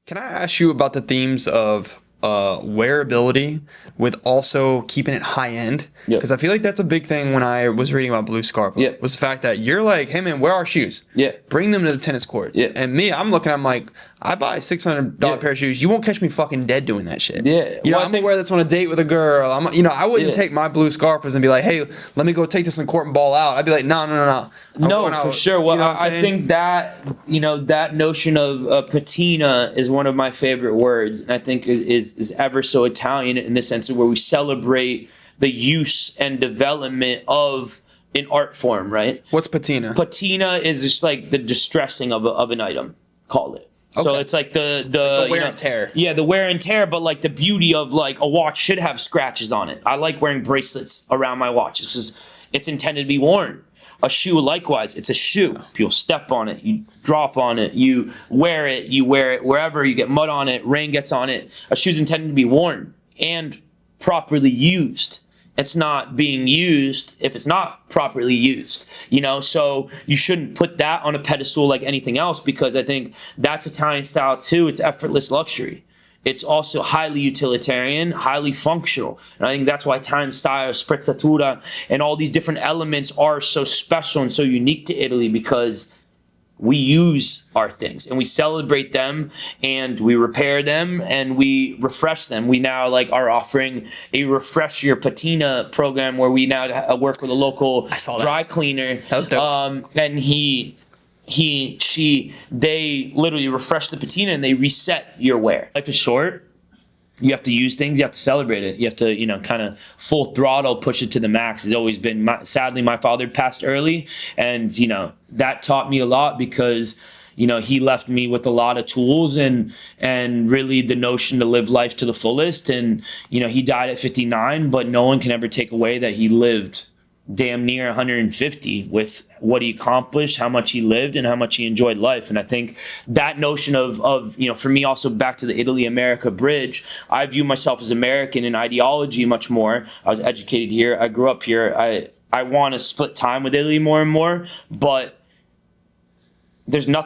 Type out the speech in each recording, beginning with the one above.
Can I ask you about the themes of wearability with also keeping it high end? Yep. Because I feel like that's a big thing when I was reading about Blu Scarpa. Yep. Was the fact that you're like, hey man, wear our shoes. Yeah. Bring them to the tennis court. Yeah. And me, I'm like, I buy a $600 pair of shoes. You won't catch me fucking dead doing that shit. Yeah. You know, I'm gonna wear this on a date with a girl. I wouldn't take my Blu Scarpas and be like, hey, let me go take this in court and ball out. I'd be like, no. No, for sure. Well, I think that, that notion of patina is one of my favorite words, and I think is ever so Italian in the sense of where we celebrate the use and development of an art form, right? What's patina? Patina is just like the distressing of an item, call it. Okay. So it's like the wear and tear. Yeah, the wear and tear, but like the beauty of like a watch should have scratches on it. I like wearing bracelets around my watch. It's intended to be worn. A shoe, likewise, it's a shoe. People step on it, you drop on it, you wear it wherever, you get mud on it, rain gets on it. A shoe's intended to be worn and properly used. It's not being used if it's not properly used, so you shouldn't put that on a pedestal like anything else, because I think that's Italian style too. It's effortless luxury. It's also highly utilitarian, highly functional. And I think that's why Italian style, sprezzatura, and all these different elements are so special and so unique to Italy, because we use our things and we celebrate them and we repair them and we refresh them. We now are offering a refresh your patina program where we now work with a local dry cleaner. That was dope. And they literally refresh the patina and they reset your wear. Life is short. You have to use things. You have to celebrate it. You have to, kind of full throttle push it to the max. It's always been, sadly, my father passed early. And, that taught me a lot because, he left me with a lot of tools and really the notion to live life to the fullest. And, he died at 59, but no one can ever take away that he lived damn near 150 with what he accomplished, how much he lived, and how much he enjoyed life. And I think that notion of for me, also back to the Italy-America bridge, I view myself as American in ideology much more. I was educated here. I grew up here. I want to split time with Italy more and more, but there's no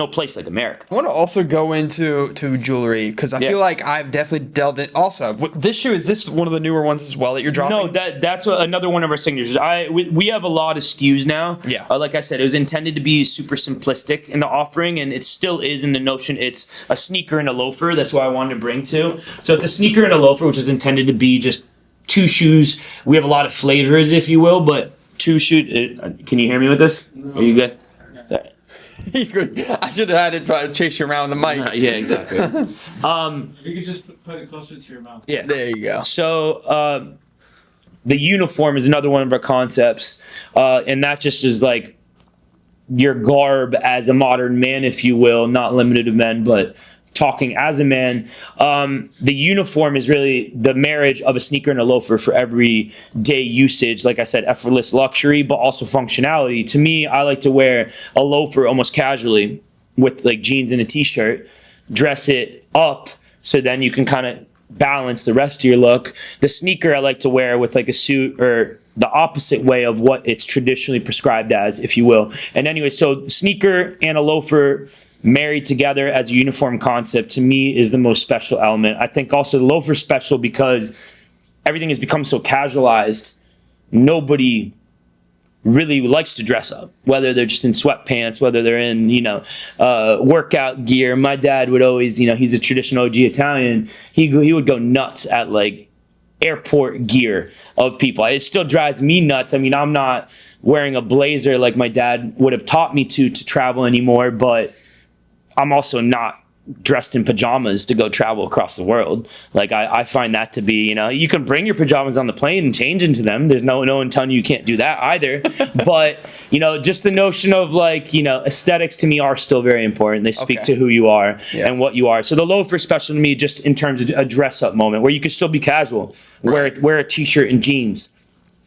place like America. I want to also go into jewelry because I feel like I've definitely delved in. Also, this shoe, is this one of the newer ones as well that you're dropping? No, that's another one of our signatures. We have a lot of SKUs now. Yeah. Like I said, it was intended to be super simplistic in the offering, and it still is in the notion. It's a sneaker and a loafer. That's what I wanted to bring to. So it's a sneaker and a loafer, which is intended to be just two shoes. We have a lot of flavors, if you will, but two shoes. Can you hear me with this? No. Are you good? Sorry. He's good. I should have had it so I would chase you around with the mic. Yeah, exactly. You could just put it closer to your mouth. Yeah. There you go. So the uniform is another one of our concepts, and that just is like your garb as a modern man, if you will, not limited to men, but talking as a man. The uniform is really the marriage of a sneaker and a loafer for everyday usage. Like I said, effortless luxury, but also functionality. To me, I like to wear a loafer almost casually with jeans and a t-shirt, dress it up so then you can kind of balance the rest of your look. The sneaker I like to wear with a suit, or the opposite way of what it's traditionally prescribed as, if you will. And anyway, so sneaker and a loafer married together as a uniform concept, to me, is the most special element. I think also the loafer special because everything has become so casualized. Nobody really likes to dress up, whether they're just in sweatpants, whether they're in, workout gear. My dad would always, he's a traditional OG Italian. He would go nuts at airport gear of people. It still drives me nuts. I mean, I'm not wearing a blazer like my dad would have taught me to travel anymore, but I'm also not dressed in pajamas to go travel across the world. I find that to be, you can bring your pajamas on the plane and change into them. There's no one telling you can't do that either. But, just the notion of aesthetics to me are still very important. They speak to who you are and what you are. So the loafer special to me, just in terms of a dress up moment where you can still be casual, wear a t-shirt and jeans.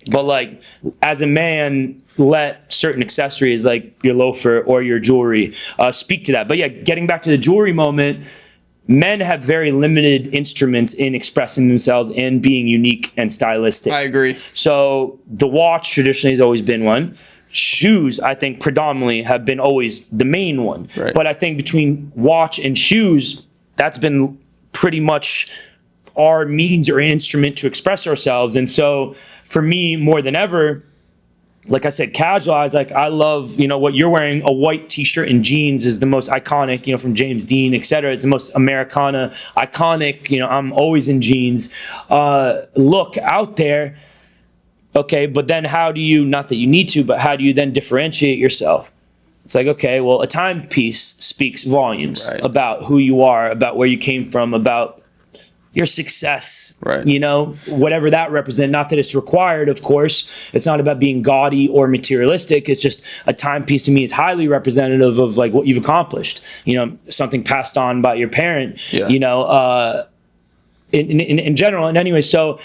But as a man, let certain accessories like your loafer or your jewelry speak to that. But yeah, getting back to the jewelry moment, men have very limited instruments in expressing themselves and being unique and stylistic. I agree. So the watch traditionally has always been one. Shoes, I think, predominantly have been always the main one. Right. But I think between watch and shoes, that's been pretty much our means or instrument to express ourselves. And so for me, more than ever, like I said, casual, I love, what you're wearing. A white t-shirt and jeans is the most iconic, from James Dean, etc. It's the most Americana, iconic, I'm always in jeans. Look out there. Okay, but then how do you, not that you need to, but how do you then differentiate yourself? It's like, okay, well, a timepiece speaks volumes about who you are, about where you came from, about your success, whatever that represents. Not that it's required, of course. It's not about being gaudy or materialistic. It's just a timepiece to me is highly representative of like what you've accomplished. Something passed on by your parent, in general. And anyway, so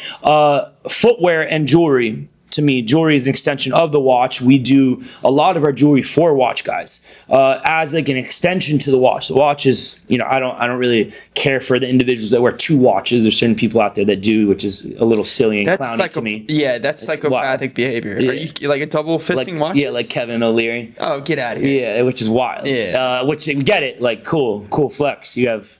footwear and jewelry. To me, jewelry is an extension of the watch. We do a lot of our jewelry for watch guys, as like an extension to the watch. The watch is, I don't really care for the individuals that wear two watches. There's certain people out there that do, which is a little silly and clowny to me. Yeah, that's psychopathic behavior. Yeah. Are you like a double fisting watch? Yeah, like Kevin O'Leary. Oh, get out of here. Yeah, which is wild. Yeah. Which we get it, like cool flex. You have,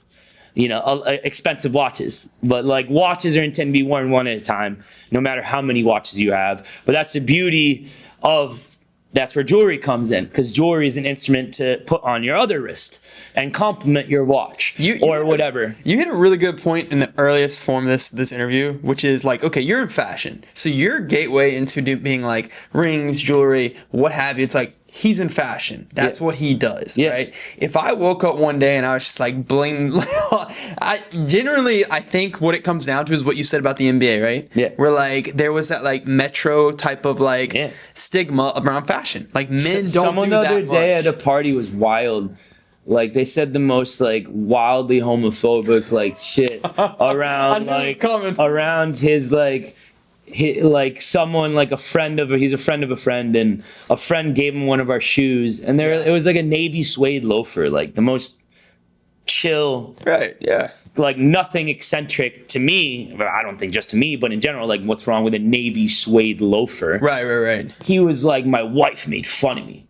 expensive watches, but like watches are intended to be worn one at a time, no matter how many watches you have. But that's the beauty of, that's where jewelry comes in, because jewelry is an instrument to put on your other wrist and complement your watch or whatever. You hit a really good point in the earliest form of this interview, which is like, okay, you're in fashion, so your gateway into being like rings, jewelry, what have you. It's like, he's in fashion. That's what he does, right? If I woke up one day and I was just like bling, I think what it comes down to is what you said about the NBA, right? Yeah. Where like there was that like metro type of like stigma around fashion. Like men don't do that much. Someone the other day at a party was wild. Like they said the most like wildly homophobic like shit around around his someone like he's a friend of a friend, and a friend gave him one of our shoes, and it was like a navy suede loafer, like the most chill, like nothing eccentric to me. I don't think just to me, but in general, like what's wrong with a navy suede loafer? Right. He was like, my wife made fun of me,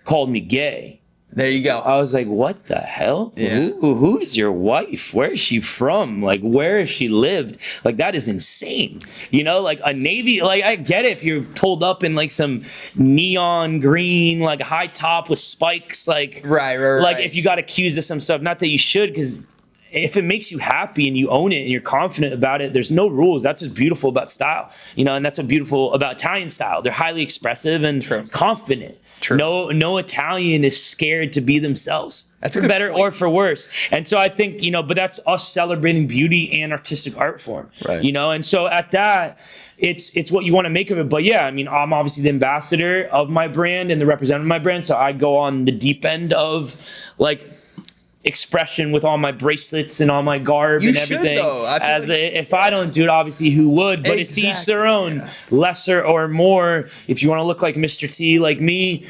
called me gay. There you go. I was like, what the hell? Yeah. Who is your wife? Where is she from? Like, where has she lived? Like, that is insane. Like a navy, like I get it if you're pulled up in like some neon green, like high top with spikes, like, like if you got accused of some stuff, not that you should, because if it makes you happy and you own it and you're confident about it, there's no rules. That's what's beautiful about style, and that's what's beautiful about Italian style. They're highly expressive and confident. True. No Italian is scared to be themselves. That's for better or for worse. And so I think, but that's us celebrating beauty and artistic art form. Right. And so at that, it's what you want to make of it. But yeah, I'm obviously the ambassador of my brand and the representative of my brand. So I go on the deep end of like expression with all my bracelets and all my garb and everything. If I don't do it, obviously who would? But it's each their own, lesser or more. If you want to look like Mr. T, like me,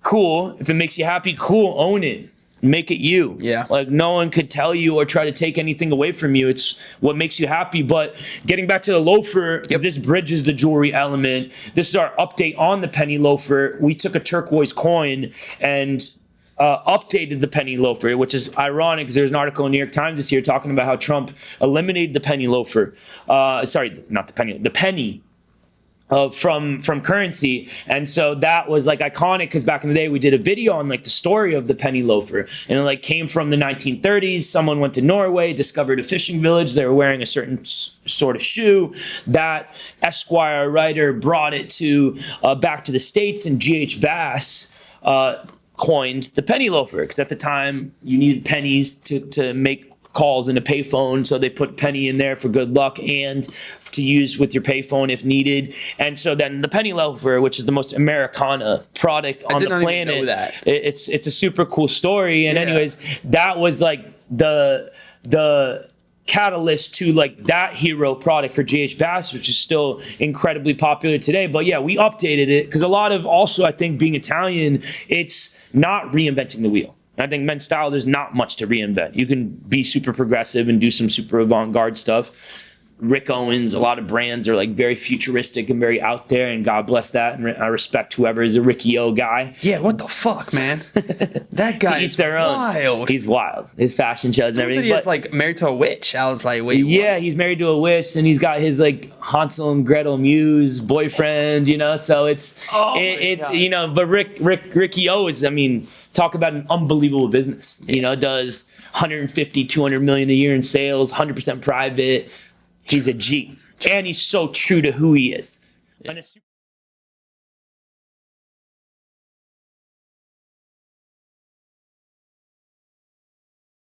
cool. If it makes you happy, cool. Own it. Make it you. Yeah. Like no one could tell you or try to take anything away from you. It's what makes you happy. But getting back to the loafer, because this bridges the jewelry element. This is our update on the penny loafer. We took a turquoise coin and updated the penny loafer, which is ironic because there's an article in New York Times this year talking about how Trump eliminated the penny loafer. The penny from currency. And so that was like iconic because back in the day we did a video on like the story of the penny loafer, and it like came from the 1930s. Someone went to Norway, discovered a fishing village. They were wearing a certain sort of shoe. That Esquire writer brought it to back to the States, and G.H. Bass coined the penny loafer because at the time you needed pennies to make calls in a payphone, so they put penny in there for good luck and to use with your payphone if needed. And so then the penny loafer, which is the most Americana product on the planet, even know that. It's a super cool story. And anyways, that was like the catalyst to like that hero product for G.H. Bass, which is still incredibly popular today. But yeah, we updated it because a lot of also, I think, being Italian, it's not reinventing the wheel. I think men's style, there's not much to reinvent. You can be super progressive and do some super avant-garde stuff. Rick Owens, a lot of brands are like very futuristic and very out there, and God bless that. And I respect whoever is a Ricky O guy. Yeah, what the fuck, man? That guy is wild. He's wild. His fashion shows and everything. He's like married to a witch. I was like, wait, yeah, what? he's married to a witch, and he's got his like Hansel and Gretel muse boyfriend, you know. So it's you know, but Ricky O is, I mean, talk about an unbelievable business. You know, does 150, 200 million a year in sales, 100% private. He's a G, and he's so true to who he is.